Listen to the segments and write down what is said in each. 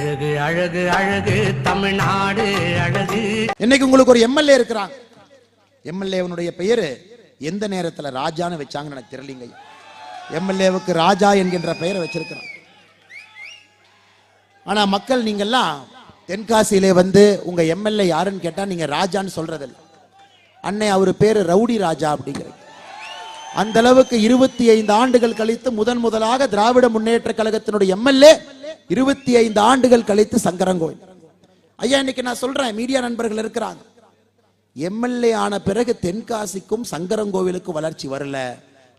அழகு அழகு அழகு தமிழ்நாடு அழகு. இன்னைக்கு உங்களுக்கு ஒரு எம்எல்ஏ இருக்கிறாங்க. எம்எல்ஏவனுடைய பெயரு எந்த நேரத்தில் ராஜான்னு வச்சாங்கன்னு எனக்கு தெரியலீங்க. எம்எல்ஏவுக்கு ராஜா என்கின்ற பெயரை வச்சிருக்கிறான். ஆனா மக்கள் நீங்கெல்லாம் தென்காசியிலே வந்து உங்க எம்எல்ஏ யாருன்னு கேட்டா நீங்க ராஜான்னு சொல்றதில்ல. அன்னை அவர் பேரு ரவுடி ராஜா அப்படிங்கிறது. அந்த அளவுக்கு 25 ஆண்டுகள் கழித்து முதலாக திராவிட முன்னேற்ற கழகத்தினுடைய எம்எல்ஏ 25 ஆண்டுகள் கழித்து சங்கரன்கோவில். ஐயா இன்னைக்கு நான் சொல்றேன், மீடியா நண்பர்கள் இருக்கிறாங்க, எம்எல்ஏ ஆன பிறகு தென்காசிக்கும் சங்கரன்கோவிலுக்கும் வளர்ச்சி வரல,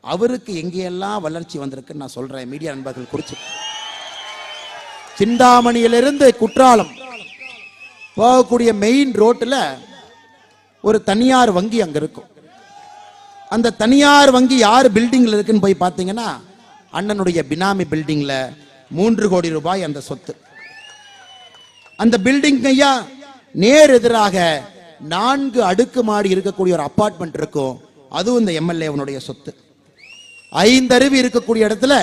அவருக்கு எங்கெல்லாம் வளர்ச்சி வந்திருக்குன்னு நான் சொல்றேன். மீடியா நண்பர்கள் குறிச்சு சிந்தாமணியிலிருந்து குற்றாலம் போகக்கூடிய மெயின் ரோட்ல ஒரு தனியார் வங்கி அங்க இருக்கும். அந்த தனியார் வங்கி யார் பில்டிங்ல இருக்குன்னு போய் பார்த்தீங்கன்னா அண்ணனுடைய பினாமி பில்டிங்ல 3 கோடி ரூபாய் அந்த சொத்து. அந்த பில்டிங் ஐயா நேர் எதிராக 4 அடுக்குமாடி இருக்கக்கூடிய ஒரு அபார்ட்மெண்ட் இருக்கும். அதுவும் இந்த எம்எல்ஏவனுடைய சொத்து. 5 அருவி இருக்கக்கூடிய இடத்துல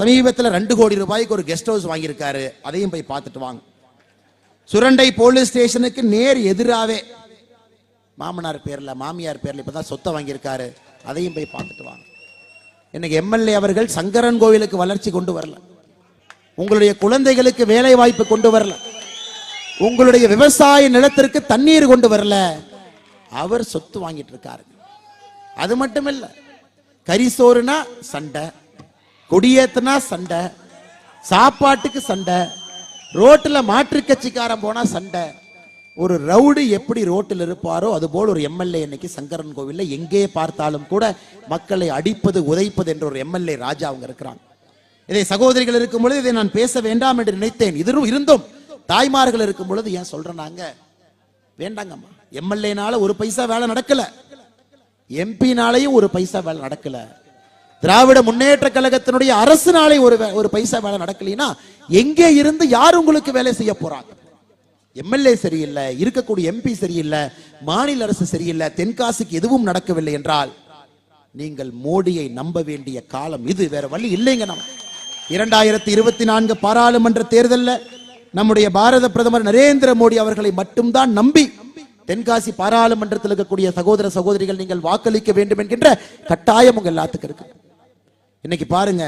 சமீபத்தில் 2 கோடி ரூபாய்க்கு ஒரு கெஸ்ட் ஹவுஸ் வாங்கியிருக்காரு. அதையும் போய் பார்த்துட்டு வாங்க. சுரண்டை போலீஸ் ஸ்டேஷனுக்கு நேர் எதிராவே மாமனார் பேர்ல மாமியார் பேர்ல இப்பதான் சொத்தை வாங்கியிருக்காரு. அதையும் போய் பார்த்துட்டு வாங்க. இன்னைக்கு எம்எல்ஏ அவர்கள் சங்கரன்கோவிலுக்கு வளர்ச்சி கொண்டு வரல, உங்களுடைய குழந்தைகளுக்கு வேலை வாய்ப்பு கொண்டு வரல, உங்களுடைய விவசாய நிலத்திற்கு தண்ணீர் கொண்டு வரல, அவர் சொத்து வாங்கிட்டு இருக்காரு. அது மட்டும் இல்ல, கரிசோறுனா சண்டை, கொடியேத்தனா சண்டை, சாப்பாட்டுக்கு சண்டை, ரோட்டில் மாற்று கட்சிக்காரன் போனா சண்டை. ஒரு ரவுடி எப்படி ரோட்டில் இருப்பாரோ அதுபோல் ஒரு எம்எல்ஏ இன்னைக்கு சங்கரன்கோவில்ல எங்கே பார்த்தாலும் கூட மக்களை அடிப்பது உதைப்பது என்ற ஒரு எம்எல்ஏ ராஜா அவங்க இருக்கிறாங்க. இதை சகோதரிகள் இருக்கும் பொழுது இதை நான் பேச வேண்டாம் என்று நினைத்தேன். இருந்தும் தாய்மார்கள் இருக்கும் பொழுது ஏன் சொல்றேன், நாங்க வேண்டாங்கம்மா. எம்எல்ஏனால ஒரு பைசா வேலை நடக்கல, எம்பினாலையும் ஒரு பைசா வேலை நடக்கல, திராவிட முன்னேற்ற கழகத்தினுடைய அரசுனாலே ஒரு பைசா வேலை நடக்கலைன்னா எங்கே இருந்து யார் உங்களுக்கு வேலை செய்ய போறாங்க? எம்எல்ஏ சரியில்லை, இருக்கக்கூடிய எம்பி சரியில்லை, மாநில அரசு சரியில்லை, தென்காசிக்கு எதுவும் நடக்கவில்லை என்றால் நீங்கள் மோடியை நம்ப வேண்டிய காலம் இது, வேற வழி இல்லைங்க. நம்ம 2024 பாராளுமன்ற தேர்தலில் நம்முடைய பாரத பிரதமர் நரேந்திர மோடி அவர்களை மட்டும்தான் நம்பி தென்காசி பாராளுமன்றத்தில் இருக்கக்கூடிய சகோதர சகோதரிகள் நீங்கள் வாக்களிக்க வேண்டும் என்கின்ற கட்டாயம் உங்க எல்லாத்துக்கும் இருக்கு. இன்னைக்கு பாருங்க,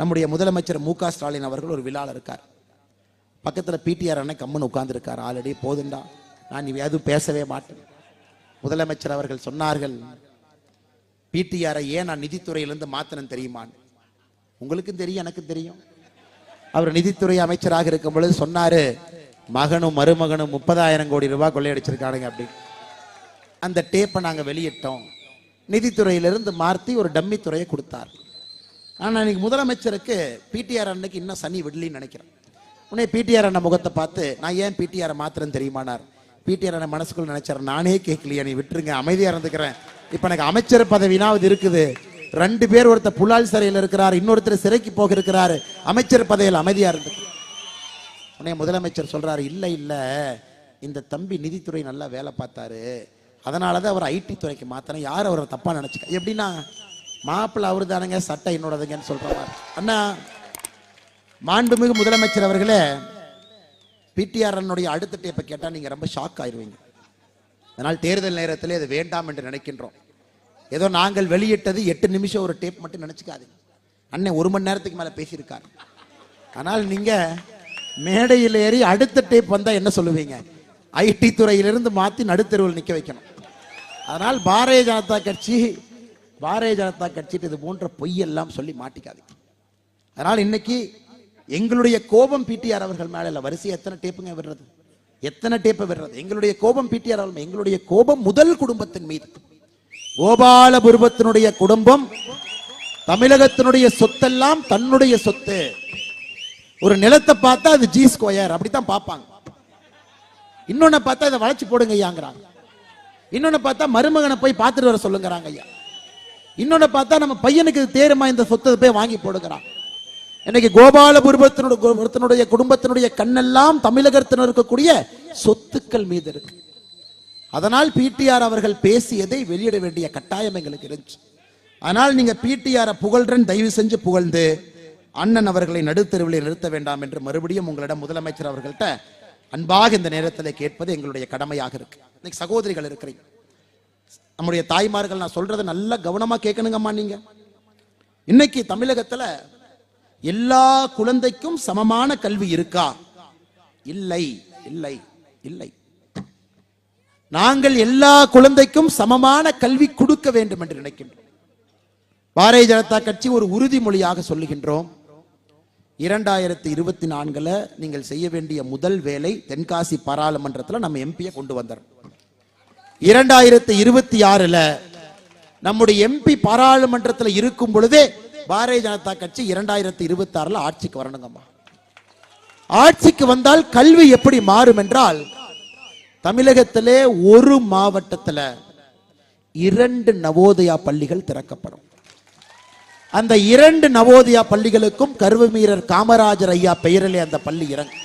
நம்முடைய முதலமைச்சர் மு.க. ஸ்டாலின் அவர்கள் ஒரு விழாவில் இருக்கார். பக்கத்தில் பிடிஆர் அண்ணன் கம்முன்னு உட்கார்ந்து இருக்கார். ஆல்ரெடி போதுண்டா, நான் எதுவும் பேசவே மாட்டேன். முதலமைச்சர் அவர்கள் சொன்னார்கள், பிடிஆரை ஏன் நான் நிதித்துறையிலிருந்து மாத்தினேன் தெரியுமான்னு. உங்களுக்கும் தெரியும், எனக்கும் தெரியும். அவர் நிதித்துறை அமைச்சராக இருக்கும் பொழுது சொன்னாரு, மகனும் மருமகனும் 30,000 கோடி ரூபாய் கொள்ளையடிச்சிருக்கானுங்க அப்படின்னு. அந்த டேப்பை நாங்கள் வெளியிட்டோம். நிதித்துறையிலிருந்து மாற்றி ஒரு டம்மி துறையை கொடுத்தார். ஆனால் இன்னைக்கு முதலமைச்சருக்கு பிடிஆர் அன்னைக்கு இன்னும் சனி விடலின்னு நினைக்கிறேன். உடனே பிடிஆர் அண்ணன் முகத்தை பார்த்து, நான் ஏன் பிடிஆரை மாத்திரன்னு தெரியுமானார். பிடிஆர் அண்ணன் மனசுக்குள்ள நினைச்சார், நானே கேட்கலையா, நீ விட்டுருங்க, அமைதியா இருந்துக்கிறேன். இப்ப எனக்கு அமைச்சர் பதவினாவது இருக்குது. 2 பேர், ஒருத்தர் புலால் சிறையில் இருக்கிறார், இன்னொருத்தர் சிறைக்கு போக இருக்கிறாரு, அமைச்சர் பதவியில் அமைதியா இருந்து. உடனே முதலமைச்சர் சொல்றாரு, இல்ல இல்ல, இந்த தம்பி நிதித்துறை நல்லா வேலை பார்த்தாரு, அதனாலதான் அவர் ஐடி துறைக்கு மாத்திரம். யார் அவரை தப்பா நினைச்சுக்க? எப்படின்னா மாப்பிள்ள அவரு தானுங்க, சட்டை என்னோடதுங்கன்னு சொல்றாரு. அண்ணா, மாண்புமிகு முதலமைச்சர் அவர்களே, பிடிஆர் அண்ணனுடைய அடுத்த டேப்பை கேட்டா நீங்க ரொம்ப ஷாக் ஆயிருவீங்க. அதனால் தேர்தல் நேரத்திலே அது வேண்டாம் என்று நினைக்கின்றோம். ஏதோ நாங்கள் வெளியிட்டது 8 நிமிஷம் ஒரு டேப் மட்டும் நினைச்சுக்காதீங்க. அண்ணன் 1 மணி நேரத்துக்கு மேல பேசியிருக்காரு. ஆனால் நீங்க மேடையில் ஏறி அடுத்த டேப் வந்தா என்ன சொல்லுவீங்க? ஐடி துறையிலிருந்து மாத்தி நடுத்தெருவில் நிக்க வைக்கணும். அதனால் பாரதிய ஜனதா கட்சி இது போன்ற பொய்யெல்லாம் சொல்லி மாட்டிக்காதீங்க. அதனால் இன்னைக்கு எங்களுடைய கோபம் பிடிஆர் அவர்கள் மேல வரிசை எத்தனை டேப்புங்க விடுறது, எத்தனை டேப்பை விடுறது? எங்களுடைய கோபம் பிடிஆர் அவர்கள், எங்களுடைய கோபம் முதல் குடும்பத்தின் மீது. கோபாலபுரத்தினுடைய குடும்பம் தமிழகத்தினுடைய சொத்தெல்லாம் தன்னுடைய சொத்து. ஒரு நிலத்தை பார்த்தா அது ஜி ஸ்கொயர் அப்படித்தான் பார்ப்பாங்க. இன்னொன்னு பார்த்தா இதை வளைச்சு போடுங்க ஐயாங்கிறாங்க. இன்னொன்னு பார்த்தா மருமகனை போய் பார்த்துட்டு வர சொல்லுங்கிறாங்க ஐயா. இன்னொன்னு பார்த்தா நம்ம பையனுக்கு தேருமா இந்த சொத்தை போய் வாங்கி போடுங்கிறாங்க. இன்னைக்கு கோபாலபுரத்தினுடைய குடும்பத்தினுடைய கண்ணெல்லாம் தமிழகத்தினர் இருக்கக்கூடிய சொத்துக்கள் மீது இருக்கு. அதனால் பிடிஆர் அவர்கள் பேசியதை வெளியிட வேண்டிய கட்டாயம் எங்களுக்கு இருந்துச்சு. ஆனால் நீங்க பிடிஆரை புகழ்றன், தயவு செஞ்சு புகழ்ந்து அண்ணன் அவர்களை நடுத்தெருவில் நிறுத்த வேண்டாம் என்று மறுபடியும் உங்களிடம் முதலமைச்சர் அவர்கள்ட்ட அன்பாக இந்த நேரத்தில் கேட்பது எங்களுடைய கடமையாக இருக்கு. இன்னைக்கு சகோதரிகள் இருக்கிறீங்க, நம்முடைய தாய்மார்கள், நான் சொல்றதை நல்லா கவனமா கேட்கணுங்கம்மா. நீங்க இன்னைக்கு தமிழகத்துல எல்லா குழந்தைக்கும் சமமான கல்வி இருக்கா? இல்லை, இல்லை, இல்லை. நாங்கள் எல்லா குழந்தைக்கும் சமமான கல்வி கொடுக்க வேண்டும் என்று நினைக்கின்றோம். பாரதிய ஜனதா கட்சி ஒரு உறுதிமொழியாக சொல்லுகின்றோம். 2024 நீங்கள் செய்ய வேண்டிய முதல் வேலை தென்காசி பாராளுமன்றத்தில் நம்ம எம்பியை கொண்டு வந்தோம். 2026 நம்முடைய எம்பி பாராளுமன்றத்தில் இருக்கும் பொழுதே பாரதிய ஜனதா கட்சி 2026 ஆட்சிக்கு வரணுங்கம்மா. ஆட்சிக்கு வந்தால் கல்வி எப்படி மாறும் என்றால், தமிழகத்திலே ஒரு மாவட்டத்தில் 2 நவோதயா பள்ளிகள் திறக்கப்படும். அந்த 2 நவோதயா பள்ளிகளுக்கும் கர்வவீரர் காமராஜர் ஐயா பெயரிலே அந்த பள்ளி இறங்கும்.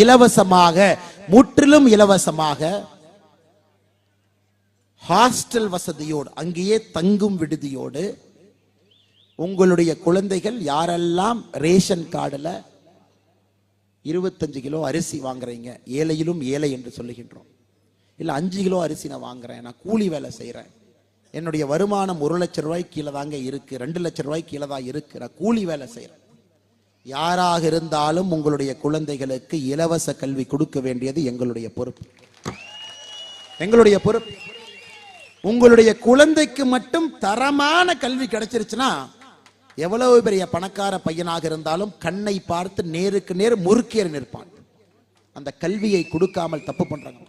இலவசமாக முற்றிலும் இலவசமாக ஹாஸ்டல் வசதியோடு, அங்கேயே தங்கும் விடுதியோடு உங்களுடைய குழந்தைகள் யாரெல்லாம் ரேஷன் கார்டில் 25 கிலோ அரிசி வாங்குறீங்க, ஏழையிலும் ஏழை என்று சொல்லுகின்றோம், இல்லை 5 கிலோ அரிசி நான் வாங்குறேன், நான் கூலி வேலை செய்கிறேன், என்னுடைய வருமானம் 1 லட்சம் ரூபாய்க்கு கீழே தாங்க இருக்கு, 2 லட்சம் ரூபாய்க்கு கீழே தான் இருக்கு, நான் கூலி வேலை செய்கிறேன், யாராக இருந்தாலும் உங்களுடைய குழந்தைகளுக்கு இலவச கல்வி கொடுக்க வேண்டியது எங்களுடைய பொறுப்பு. எங்களுடைய பொறுப்பு. உங்களுடைய குழந்தைக்கு மட்டும் தரமான கல்வி கிடைச்சிருச்சுன்னா, எவ்வளவு பெரிய பணக்கார பையனாக இருந்தாலும் கண்ணை பார்த்து நேருக்கு நேர் முறுக்கேறி நிற்பான். அந்த கல்வியை கொடுக்காமல் தப்பு பண்றாங்க.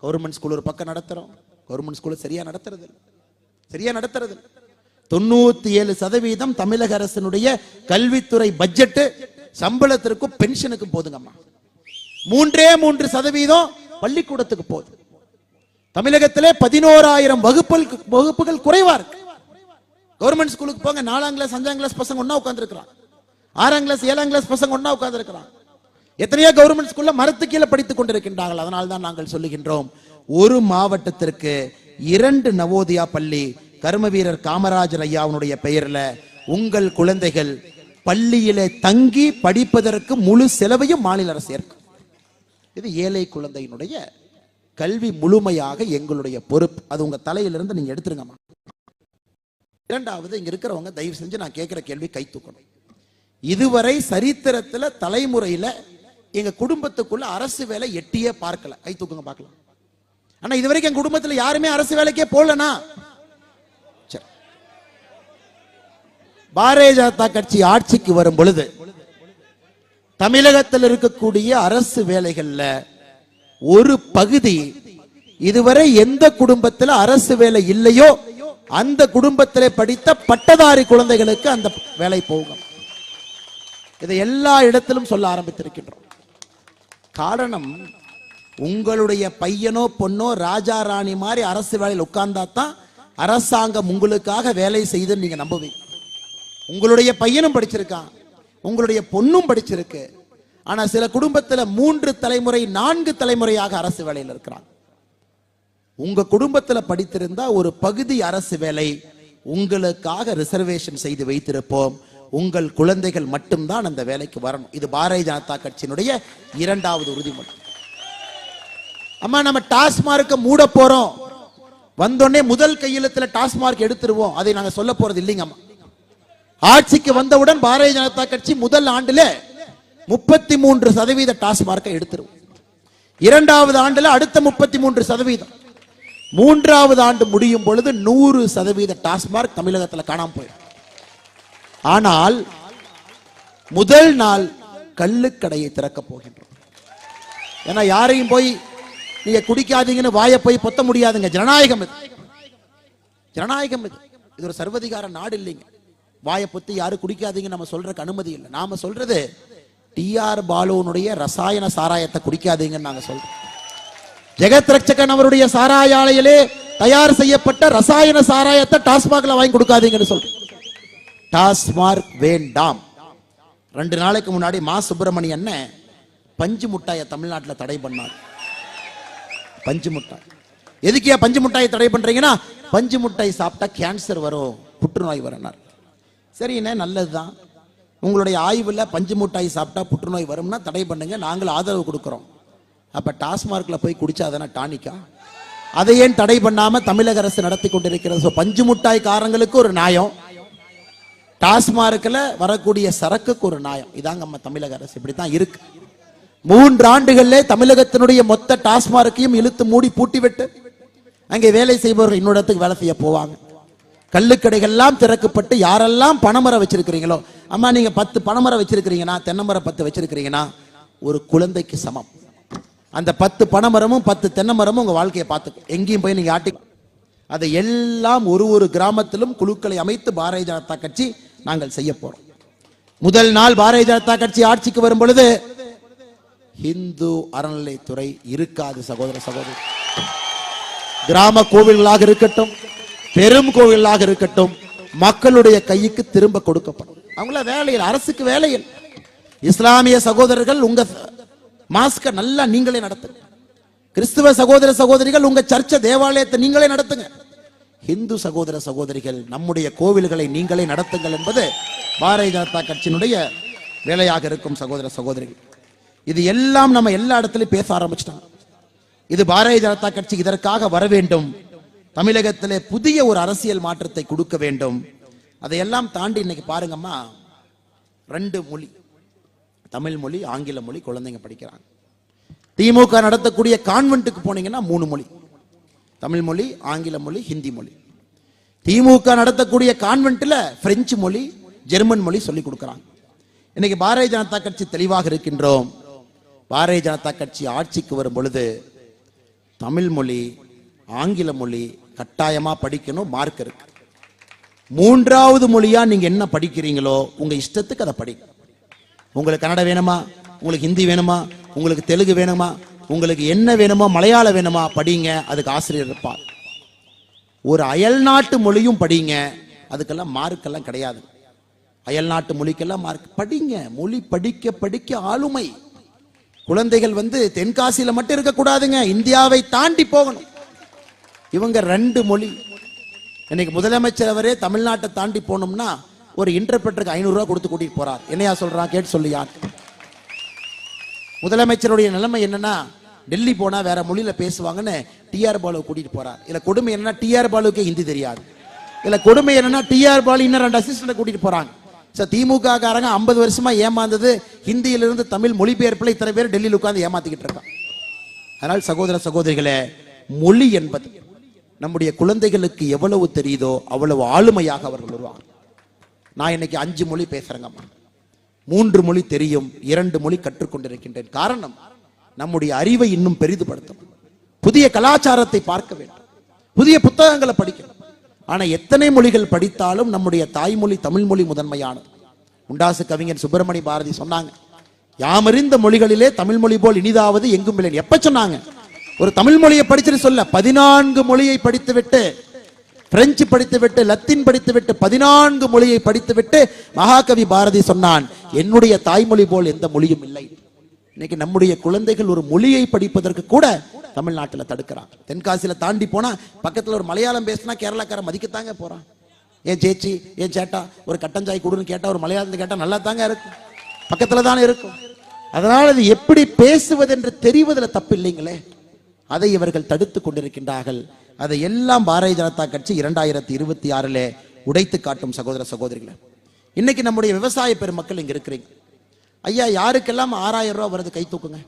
கவர்மெண்ட் ஸ்கூல் ஒரு பக்கம் நடத்துறோம், கவர்மெண்ட் ஸ்கூல் சரியா நடத்துறது 97% தமிழக அரசினுடைய கல்வித்துறை பட்ஜெட் சம்பளத்திற்கும் பென்ஷனுக்கும் போதுங்கம்மா. 3% பள்ளிக்கூடத்துக்கு போகுது. தமிழகத்திலே 11,000 வகுப்புகள் குறைவா இருக்கு. கவர்மெண்ட் ஸ்கூலுக்கு போங்க, 4ஆம் கிளாஸ் 5ஆம் கிளாஸ் பசங்க ஒன்னா உட்கார்ந்து இருக்கிறான், 6ஆம் கிளாஸ் 7ஆம் கிளாஸ் பசங்க ஒன்னா உட்கார்ந்து இருக்கிறான். எத்தனையோ கவர்மெண்ட் ஸ்கூல்ல மரத்து கீழே படித்துக் கொண்டிருக்கின்றார்கள். அதனால தான் நாங்கள் சொல்லுகின்றோம், ஒரு மாவட்டத்திற்கு 2 நவோதயா பள்ளி கர்மவீரர் காமராஜர் ஐயாவுடைய பெயர்ல உங்கள் குழந்தைகள் பள்ளியிலே தங்கி படிப்பதற்கு முழு செலவையும் மாநில அரசு ஏற்கும். இது ஏழை குழந்தையினுடைய கல்வி முழுமையாக எங்களுடைய பொறுப்பு. அது உங்க தலையிலிருந்து நீங்க எடுத்துருங்கம்மா. இரண்டாவது, இங்க இருக்கிறவங்க தயவு செஞ்சு நான் கேட்கிற கேள்வி கை தூக்கணும். இதுவரை சரித்திரத்துல தலைமுறையில எங்க குடும்பத்துக்குள்ள அரசு வேலை எட்டியே பார்க்கல. கை தூக்குங்க பார்க்கலாம். ஆனா இதுவரைக்கும் எங்க குடும்பத்துல யாருமே அரசு வேலைக்கே போலனா, பாரதிய ஜனதா கட்சி ஆட்சிக்கு வரும் பொழுது தமிழகத்தில் இருக்கக்கூடிய அரசு வேலைகள்ல ஒரு பகுதி, இதுவரை எந்த குடும்பத்தில் அரசு வேலை இல்லையோ அந்த குடும்பத்திலே படித்த பட்டதாரி குழந்தைகளுக்கு அந்த வேலை போகும். இதை எல்லா இடத்திலும் சொல்ல ஆரம்பித்திருக்கின்றோம். காரணம், உங்களுடைய பையனோ பொண்ணோ ராஜா ராணி மாதிரி அரசு வேலையில் உட்கார்ந்தா தான் அரசாங்கம் உங்களுக்காக வேலை செய்து நீங்க நம்புவீங்க. உங்களுடைய பையனும் படிச்சிருக்கான், உங்களுடைய பொண்ணும் படிச்சிருக்கு. ஆனா சில குடும்பத்துல 3 தலைமுறை 4 தலைமுறையாக அரசு வேலையில் இருக்கிறாங்க. உங்க குடும்பத்துல படித்திருந்தா ஒரு பகுதி அரசு வேலை உங்களுக்காக ரிசர்வேஷன் செய்து வைத்திருப்போம். உங்கள் குழந்தைகள் மட்டும்தான் அந்த வேலைக்கு வரணும். இது பாரதிய ஜனதா கட்சியினுடைய 2வது உறுதிமொழி. அம்மா, நம்ம டாஸ்மார்க்க மூட போறோம், வந்தோடனே முதல் கையெழுத்துல டாஸ்மார்க் எடுத்துருவோம், அதை நாங்க சொல்ல போறது இல்லைங்கம்மா. ஆட்சிக்கு வந்தவுடன் பாரதிய ஜனதா கட்சி முதல் ஆண்டுல 33% டாஸ்மார்க்கை எடுத்துருவோம். 2வது ஆண்டுல அடுத்த 33%, 3வது ஆண்டு முடியும் பொழுது 100% டாஸ்மார்க் தமிழகத்தில் காணாம போயிடும். ஆனால் முதல் நாள் கள்ளுக்கடையை திறக்க போகின்றோம். ஏன்னா யாரையும் போய் நீங்க குடிக்காதீங்கன்னு வாயை போய் பொத்த முடியாதுங்க. ஜனநாயகம் இது, ஜனநாயகம் இது. இது ஒரு சர்வதிகார நாடு இல்லைங்க. வாயை பொத்தி யாரும் குடிக்காதீங்க நம்ம சொல்றதுக்கு அனுமதி இல்லை. நாம சொல்றது டிஆர் பாலுனுடைய ரசாயன சாராயத்தை குடிக்காதீங்கன்னு நாங்க சொல்றோம். ஜெகத் ரட்சகன் அவருடைய சாராய ஆலையிலே தயார் செய்யப்பட்ட ரசாயன சாராயத்தை டாஸ்மாக்ல வாங்கி கொடுக்காதீங்கன்னு சொல்றோம். டாஸ்மார்க் வேண்டாம். 2 நாளைக்கு முன்னாடி மா சுப்பிரமணியன் பஞ்சு முட்டாயை தமிழ்நாட்டில் தடை பண்ணார். பஞ்சு முட்டாய் எதுக்கியா பஞ்சு முட்டாயை தடை பண்றீங்கன்னா, பஞ்சு முட்டாய் சாப்பிட்டா கேன்சர் வரும், புற்றுநோய் வரும். சரிண்ணே, நல்லதுதான். உங்களுடைய ஆய்வில் பஞ்சு மிட்டாய் சாப்பிட்டா புற்றுநோய் வரும்னா தடை பண்ணுங்க, நாங்கள் ஆதரவு கொடுக்குறோம். அப்ப டாஸ்மார்க்ல போய் குடிச்சா அதனா டானிக்கா? அதை ஏன் தடை பண்ணாம தமிழக அரசு நடத்தி கொண்டிருக்கிறது? பஞ்சு மிட்டாய் காரங்களுக்கு ஒரு நியாயம், டாஸ்மார்க்ல வரக்கூடிய சரக்குக்கு ஒரு நியாயம். இதாங்க நம்ம தமிழக அரசு இப்படித்தான் இருக்கு. 3 ஆண்டுகளிலே தமிழகத்தினுடைய மொத்த டாஸ்மார்க்கையும் இழுத்து மூடி பூட்டி விட்டு அங்கே வேலை செய்பவர்கள் இன்னொரு இடத்துக்கு வேலை செய்ய போவாங்க. கள்ளுக்கடைகள்லாம் திறக்கப்பட்டு யாரெல்லாம் பனைமரம் வச்சிருக்கிறீங்களோ, அம்மா நீங்க 10 பனைமரம் வச்சிருக்கிறீங்கன்னா, தென்னைமரம் 10 வச்சிருக்கிறீங்கன்னா ஒரு குழந்தைக்கு சமம். அந்த 10 பனைமரமும் 10 தென்னை மரமும் உங்க வாழ்க்கையை பார்த்துக்கும். எங்கேயும் போய் நீங்க ஆட்டி அதை எல்லாம் ஒரு கிராமத்திலும் குழுக்களை அமைத்து பாரதிய ஜனதா கட்சி நாங்கள் செய்ய போறோம். முதல் நாள் பாரதிய ஜனதா கட்சி ஆட்சிக்கு வரும் பொழுது இந்து அறநிலைத்துறை இருக்காது சகோதர சகோதரி. கிராம கோவில்களாக இருக்கட்டும், பெரும் கோவிலாக இருக்கட்டும், மக்களுடைய கைக்கு திரும்ப கொடுக்கப்படும். அவங்கள வேலையில், அரசுக்கு வேலையில். இஸ்லாமிய சகோதரர்கள் உங்க மாஸ்க நல்லா நீங்களே நடத்துங்க. கிறிஸ்துவ சகோதர சகோதரிகள் உங்க சர்ச்சை தேவாலயத்தை நீங்களே நடத்துங்க. இந்து சகோதர சகோதரிகள் நம்முடைய கோவில்களை நீங்களே நடத்துங்கள் என்பது பாரதிய ஜனதா கட்சியினுடைய வேலையாக இருக்கும் சகோதர சகோதரிகள். இது எல்லாம் நம்ம எல்லா இடத்துலையும் பேச ஆரம்பிச்சிட்டாங்க. இது பாரதிய ஜனதா கட்சி இதற்காக வர வேண்டும். தமிழகத்திலே புதிய ஒரு அரசியல் மாற்றத்தை கொடுக்க வேண்டும். அதையெல்லாம் தாண்டி இன்னைக்கு பாருங்கம்மா, 2 மொழி, தமிழ் மொழி, ஆங்கில மொழி குழந்தைங்க படிக்கிறாங்க. திமுக நடத்தக்கூடிய கான்வென்ட்டுக்கு போனீங்கன்னா 3 மொழி, தமிழ் மொழி, ஆங்கில மொழி, ஹிந்தி மொழி. திமுக நடத்தக்கூடிய கான்வென்ட்ல பிரெஞ்சு மொழி, ஜெர்மன் மொழி சொல்லி கொடுக்கிறாங்க. இன்னைக்கு பாரதிய ஜனதா கட்சி தெளிவாக இருக்கின்றோம். பாரதிய ஜனதா கட்சி ஆட்சிக்கு வரும் பொழுது தமிழ் மொழி, ஆங்கில மொழி கட்டாயமா படிக்கணும், மார்க் இருக்கு. 3வது மொழியா நீங்க என்ன படிக்கிறீங்களோ உங்க இஷ்டத்துக்கு அதை படிங்க. உங்களுக்கு கன்னடம் வேணுமா, உங்களுக்கு ஹிந்தி வேணுமா, உங்களுக்கு தெலுங்கு வேணுமா, உங்களுக்கு என்ன வேணுமோ, மலையாளம் வேணுமா படிங்க, அதுக்கு ஆசிரியர் இருப்பார். ஒரு அயல்நாட்டு மொழியும் படிங்க, அதுக்கெல்லாம் மார்க்கெல்லாம் கிடையாது. அயல்நாட்டு மொழிக்கெல்லாம் மார்க் படிங்க. மொழி படிக்க படிக்க ஆளுமை. குழந்தைகள் தென்காசியில மட்டும் இருக்கக்கூடாதுங்க, இந்தியாவை தாண்டி போகணும். இவங்க 2 மொழி. இன்னைக்கு முதலமைச்சர் அவரே தமிழ்நாட்டை தாண்டி போனோம்னா ஒரு இன்டர்பிரட்டருக்கு 500 ரூபாய் கொடுத்து கூட்டிட்டு போறார். என்னையா சொல்றான் கேட்டு சொல்லியா? முதலமைச்சருடைய நிலைமை என்னன்னா, டெல்லி போனா வேற மொழியில பேசுவாங்கன்னு டிஆர் பாலுவை கூட்டிட்டு போறார். இல்ல கொடுமை என்னன்னா, டிஆர் பாலுக்கே ஹிந்தி தெரியாது. இல்ல கொடுமை என்னன்னா, டிஆர் பாலு இன்னும் 2 அசிஸ்டன்ட் கூட்டிட்டு போறாங்க. திமுக காரங்க 50 வருஷமா ஏமாந்தது ஹிந்தியிலிருந்து தமிழ் மொழிபெயர்ப்புல இத்தனை பேர் டெல்லியில் உட்கார்ந்து ஏமாத்திக்கிட்டு இருக்காங்க. அதனால் சகோதர சகோதரிகளே, மொழி என்பது நம்முடைய குழந்தைகளுக்கு எவ்வளவு தெரியுதோ அவ்வளவு ஆளுமையாக அவர்கள் வருவாங்க. நான் இன்னைக்கு 5 மொழி பேசுறேங்கம்மா, 3 மொழி தெரியும், 2 மொழி கற்றுக்கொண்டிருக்கின்றேன். காரணம், நம்முடைய அறிவை இன்னும் பெரிதுபடுத்தும், புதிய கலாச்சாரத்தை பார்க்க வேண்டும், புதிய புத்தகங்களை படிக்கணும். ஆனா எத்தனை மொழிகள் படித்தாலும் நம்முடைய தாய்மொழி தமிழ் மொழி முதன்மையானது. உண்டாசு கவிஞர் சுப்பிரமணிய பாரதி சொன்னாங்க, யாமறிந்த மொழிகளிலே தமிழ் மொழி போல் இனிதாவது எங்கும் இல்லை. எப்ப சொன்னாங்க? ஒரு தமிழ் மொழியை படிச்சுட்டு சொல்ல, 14 மொழியை படித்துவிட்டு, பிரெஞ்சு படித்துவிட்டு, லத்தீன் படித்துவிட்டு, 14 மொழியை படித்துவிட்டு மகாகவி பாரதி சொன்னான், என்னுடைய தாய்மொழி போல் எந்த மொழியும் இல்லை. இன்னைக்கு நம்முடைய குழந்தைகள் ஒரு மொழியை படிப்பதற்கு கூட தமிழ்நாட்டில் தடுக்கிறான். தென்காசியில தாண்டி போனா பக்கத்துல ஒரு மலையாளம் பேசினா கேரளாக்காரன் மதிக்கத்தாங்க போறான். ஏன் சேச்சி, ஏன் சேட்டா, ஒரு கட்டஞ்சாய் கொடுன்னு கேட்டா, ஒரு மலையாளத்தை கேட்டா நல்லா தாங்க இருக்கும், பக்கத்துல தானே இருக்கும். அதனால அது எப்படி பேசுவது என்று தெரிவதில் தப்பு இல்லைங்களே, அதை இவர்கள் தடுத்து கொண்டிருக்கின்றார்கள். அதை எல்லாம் பாரதிய ஜனதா கட்சி 2026 உடைத்து காட்டும் சகோதர சகோதரிகளை. இன்னைக்கு நம்முடைய விவசாய பெருமக்கள் இங்க இருக்கிறீங்க. ஐயா, யாருக்கெல்லாம் 6000 ரூபாய் வருது கை தூக்குங்க.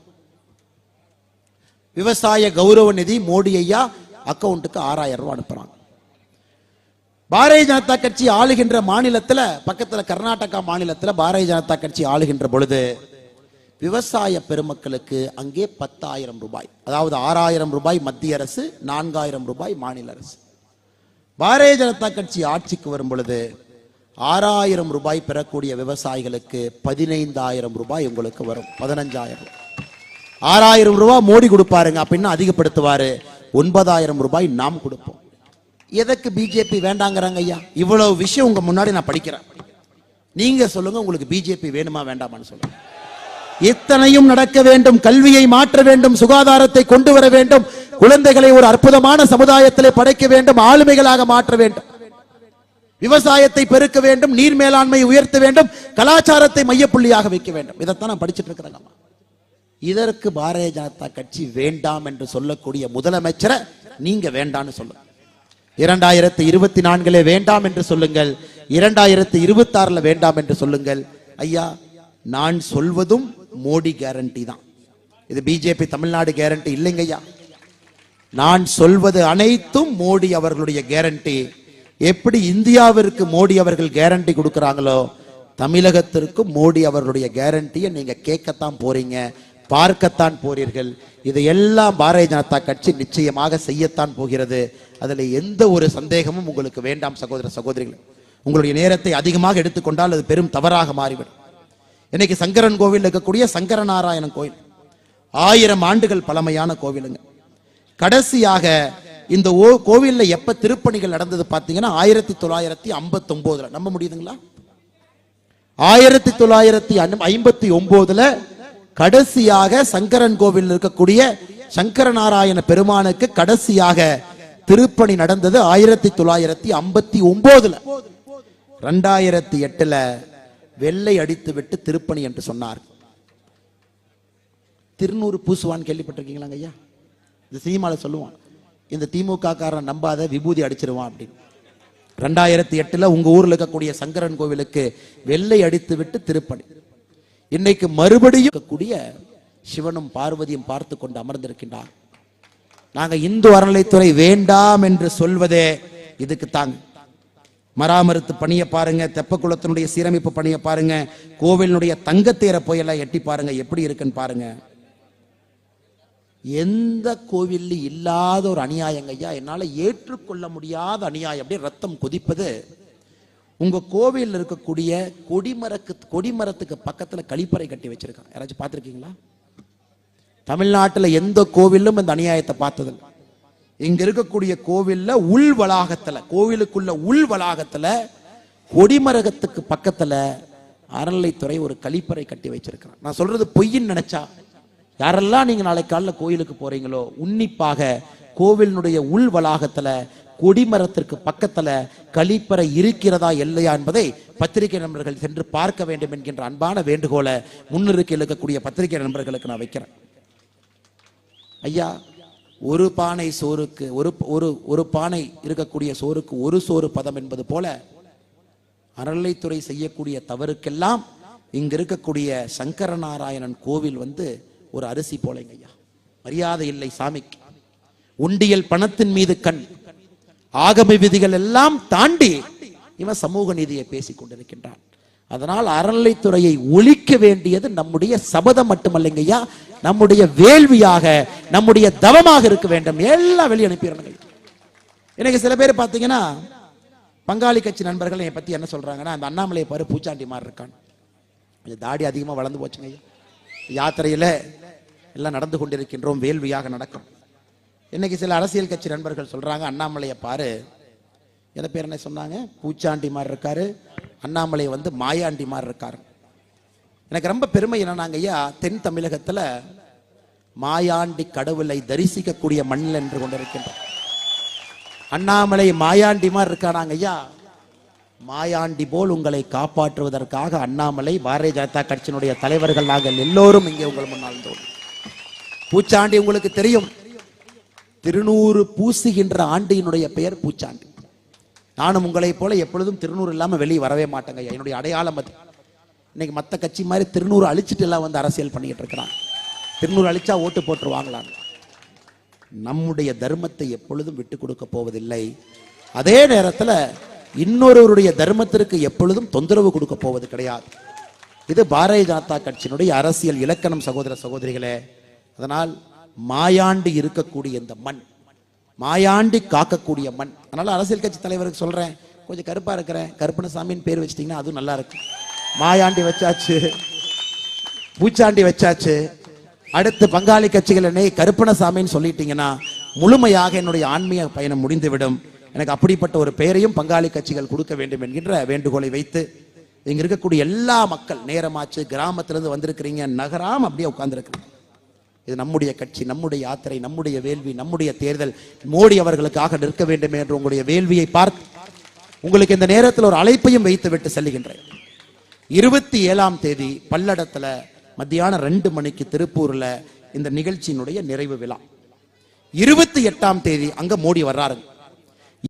விவசாய கௌரவ நிதி மோடி ஐயா அக்கௌண்ட்டுக்கு 6000 ரூபாய் அனுப்புறாங்க. பாரதிய ஜனதா கட்சி ஆளுகின்ற மாநிலத்துல, பக்கத்துல கர்நாடகா மாநிலத்துல பாரதிய ஜனதா கட்சி ஆளுகின்ற பொழுது விவசாய பெருமக்களுக்கு அங்கே 10,000 ரூபாய், அதாவது 6000 ரூபாய் மத்திய அரசு, 4000 ரூபாய் மாநில அரசு. பாரதிய ஜனதா கட்சி ஆட்சிக்கு வரும் பொழுது 6000 ரூபாய் பெறக்கூடிய விவசாயிகளுக்கு 15,000 ரூபாய் உங்களுக்கு வரும். 15,000. 6000 ரூபாய் மோடி கொடுப்பாருங்க, அப்படின்னா அதிகப்படுத்துவாரு. 9,000 ரூபாய் நாம் கொடுப்போம். எதற்கு பிஜேபி வேண்டாங்கிறாங்க ஐயா? இவ்வளவு விஷயம் உங்க முன்னாடி நான் படிக்கிறேன், நீங்க சொல்லுங்க, உங்களுக்கு பிஜேபி வேணுமா வேண்டாமான்னு சொல்லுங்க. இத்தனையும் நடக்க வேண்டும். கல்வியை மாற்ற வேண்டும், சுகாதாரத்தை கொண்டு வர வேண்டும், குழந்தைகளை ஒரு அற்புதமான சமுதாயத்திலே படைக்க வேண்டும், ஆளுமைகளாக மாற்ற வேண்டும். விவசாயத்தை பெருக்க வேண்டும், நீர் மேலாண்மை உயர்த்த வேண்டும், கலாச்சாரத்தை மையப்புள்ளியாக வைக்க வேண்டும். இதைத்தான் நான் படிச்சுட்டு இருக்கிறேன். இதற்கு பாரதிய ஜனதா கட்சி வேண்டாம் என்று சொல்லக்கூடிய முதலமைச்சரை நீங்க வேண்டாம்னு சொல்லுங்க. 2024 வேண்டாம் என்று சொல்லுங்கள், 2026 வேண்டாம் என்று சொல்லுங்கள். ஐயா, நான் சொல்வதும் மோடி கேரண்டி தான். இது பிஜேபி தமிழ்நாடு கேரண்டி இல்லைங்க ஐயா. நான் சொல்வது அனைத்தும் மோடி அவர்களுடைய கேரண்டி. எப்படி இந்தியாவிற்கு மோடி அவர்கள் கேரண்டி கொடுக்கிறாங்களோ, தமிழகத்திற்கு மோடி அவர்களுடைய கேரண்டியை நீங்க கேட்கத்தான் போறீங்க, பார்க்கத்தான் போறீர்கள். இதையெல்லாம் பாரதிய ஜனதா கட்சி நிச்சயமாக செய்யத்தான் போகிறது. அதில் எந்த ஒரு சந்தேகமும் உங்களுக்கு வேண்டாம். சகோதர சகோதரிகள், உங்களுடைய நேரத்தை அதிகமாக எடுத்துக்கொண்டால் அது பெரும் தவறாக மாறிவிடும். இன்னைக்கு சங்கரன் கோவில் இருக்கக்கூடிய சங்கரநாராயணன் கோயில் 1000 ஆண்டுகள் பழமையான கோவிலுங்க. கடைசியாக இந்த கோவில்ல எப்ப திருப்பணிகள் நடந்தது பாத்தீங்கன்னா 1959. நம்ப முடியுதுங்களா? 1959 கடைசியாக சங்கரன் கோவில் இருக்கக்கூடிய சங்கரநாராயண பெருமானுக்கு கடைசியாக திருப்பணி நடந்தது 1959. 2008 வெள்ளை அடித்து விட்டு திருப்பணி என்று சொன்னார். திருநூறு பூசுவான் கேள்விப்பட்டிருக்கீங்களா ஐயா? இந்த சினிமால சொல்லுவான், இந்த திமுக காரன் நம்பாத விபூதி அடிச்சிருவான் அப்படின்னு. 2008 உங்க ஊர்ல இருக்கக்கூடிய சங்கரன் கோவிலுக்கு வெள்ளை அடித்து விட்டு திருப்பணி. இன்னைக்கு மறுபடியும் இருக்கக்கூடிய சிவனும் பார்வதியும் பார்த்து கொண்டு அமர்ந்திருக்கின்றார். நாங்க இந்து அறநிலைத்துறை வேண்டாம் என்று சொல்வதே இதுக்கு தாங்க. மராமருத்து பணியை பாருங்க, தெப்பக்குளத்தினுடைய சீரமைப்பு பணியை பாருங்க, கோவிலுடைய தங்கத்தேரை போயெல்லாம் எட்டி பாருங்க, எப்படி இருக்குன்னு பாருங்க. எந்த கோவில் இல்லாத ஒரு அநியாயங்க ஐயா, என்னால ஏற்றுக்கொள்ள முடியாத அநியாயம். அப்படியே ரத்தம் கொதிப்பது. உங்க கோவில் இருக்கக்கூடிய கொடிமரத்துக்கு பக்கத்துல கழிப்பறை கட்டி வச்சிருக்காங்க. யாராச்சும் பார்த்திருக்கீங்களா? தமிழ்நாட்டில் எந்த கோவிலும் இந்த அநியாயத்தை பார்த்ததில்லை. இங்க இருக்கக்கூடிய கோவில்ல உள் வளாகத்துல, கோவிலுக்குள்ள உள் வளாகத்துல கொடிமரகத்துக்கு பக்கத்துல அறநிலைத்துறை ஒரு கழிப்பறை கட்டி வச்சிருக்கிறான். நான் சொல்றது பொய்ன்னு நினைச்சா யாரெல்லாம் நீங்க நாளை காலைல கோயிலுக்கு போறீங்களோ, உன்னிப்பாக கோவிலினுடைய உள் வளாகத்துல கொடிமரத்திற்கு பக்கத்துல கழிப்பறை இருக்கிறதா இல்லையா என்பதை பத்திரிகை நண்பர்கள் சென்று பார்க்க வேண்டும் என்கின்ற அன்பான வேண்டுகோளை முன்னிறுக்கையில் இருக்கக்கூடிய பத்திரிகை நண்பர்களுக்கு நான் வைக்கிறேன். ஐயா, ஒரு பானை சோறுக்கு ஒரு பானை இருக்கக்கூடிய சோறுக்கு ஒரு சோறு பதம் என்பது போல அறநிலைத்துறை செய்யக்கூடிய தவறுக்கெல்லாம் இங்க இருக்கக்கூடிய சங்கரநாராயணன் கோவில் ஒரு அரிசி போலைங்க ஐயா. மரியாதை இல்லை சாமிக்கு. உண்டியல் பணத்தின் மீது கண், ஆகம விதிகள் எல்லாம் தாண்டி இவன் சமூக நீதியை பேசிக் கொண்டிருக்கின்றான். அதனால் அறநிலைத்துறையை ஒழிக்க வேண்டியது நம்முடைய சபதம் மட்டுமல்லைங்க ஐயா, நம்முடைய வேள்வியாக, நம்முடைய தவமாக இருக்க வேண்டும். எல்லாம் வெளியே அனுப்பிடுறாங்க. எனக்கு சில பேர் பார்த்தீங்கன்னா பங்காளி கட்சி நண்பர்கள் என்னை பத்தி என்ன சொல்றாங்கன்னா, அந்த அண்ணாமலையை பாரு பூச்சாண்டி மாதிரி இருக்கான், கொஞ்சம் தாடி அதிகமாக வளர்ந்து போச்சுங்க ஐயா, யாத்திரையில எல்லாம் நடந்து கொண்டிருக்கின்றோம், வேள்வியாக நடக்கும். இன்னைக்கு சில அரசியல் கட்சி நண்பர்கள் சொல்றாங்க, அண்ணாமலையை பாரு, எந்த பேர் என்ன சொன்னாங்க, பூச்சாண்டி மாதிரி இருக்காரு, அண்ணாமலை மாயாண்டி மாதிரி இருக்காரு. எனக்கு ரொம்ப பெருமை என்னன்னாங்க ஐயா, தென் தமிழகத்துல மாயாண்டி கடவுளை தரிசிக்கக்கூடிய மண்ணில் என்று கொண்டிருக்கின்றோம். அண்ணாமலை மாயாண்டி மாதிரி இருக்கானாங்க ஐயா. மாயாண்டி போல் உங்களை காப்பாற்றுவதற்காக அண்ணாமலை, பாரதிய ஜனதா கட்சியினுடைய தலைவர்கள் நாங்கள் எல்லோரும் இங்கே உங்கள் முன்னால் தோன்றும். பூச்சாண்டி உங்களுக்கு தெரியும், திருநூறு பூசுகின்ற ஆண்டியினுடைய பெயர் பூச்சாண்டி. நானும் உங்களை போல எப்பொழுதும் திருநூறு இல்லாம வெளியே வரவே மாட்டேங்க. என்னுடைய அடையாளம் அது. இன்னைக்கு மற்ற கட்சி மாதிரி திருநூறு அழிச்சிட்டு எல்லாம் அரசியல் பண்ணிக்கிட்டு இருக்கிறான். திருநூறு அழிச்சா ஓட்டு போட்டுருவாங்களான்னு. நம்முடைய தர்மத்தை எப்பொழுதும் விட்டு கொடுக்க போவதில்லை. அதே நேரத்தில் இன்னொருவருடைய தர்மத்திற்கு எப்பொழுதும் தொந்தரவு கொடுக்க போவது கிடையாது. இது பாரதிய ஜனதா கட்சியினுடைய அரசியல் இலக்கணம் சகோதர சகோதரிகளே. அதனால் மாயாண்டி இருக்கக்கூடிய இந்த மண், மாயாண்டி காக்கக்கூடிய மண். அதனால அரசியல் கட்சி தலைவருக்கு சொல்றேன், கொஞ்சம் கருப்பா இருக்கிறேன், கருப்பணசாமின்னு பேர் வச்சிட்டீங்கன்னா அதுவும் நல்லா இருக்கு. மாயாண்டி வச்சாச்சு, பூச்சாண்டி வச்சாச்சு, அடுத்து பங்காளி கட்சிகள் என்னை கருப்பணசாமின்னு சொல்லிட்டீங்கன்னா முழுமையாக என்னுடைய ஆன்மீக பயணம் முடிந்துவிடும். எனக்கு அப்படிப்பட்ட ஒரு பெயரையும் பங்காளி கட்சிகள் கொடுக்க வேண்டும் என்கின்ற வேண்டுகோளை வைத்து, இங்க இருக்கக்கூடிய எல்லா மக்கள், நேரமாச்சு, கிராமத்திலிருந்து வந்திருக்கிறீங்க, நகராம அப்படியே உட்கார்ந்துருக்கிறீங்க. இது நம்முடைய கட்சி, நம்முடைய யாத்திரை, நம்முடைய வேள்வி, நம்முடைய தேர்தல். மோடி அவர்களுக்காக நிற்க வேண்டும் என்று உங்களுடைய வேள்வியை பார்த்து உங்களுக்கு இந்த நேரத்தில் ஒரு அழைப்பையும் வைத்து விட்டு செல்லுகின்றேன். 27ஆம் தேதி பல்லடத்துல மத்தியானம் 2 மணிக்கு திருப்பூர்ல இந்த நிகழ்ச்சியினுடைய நிறைவு விழா. 28ஆம் தேதி அங்க மோடி வர்றாருங்க.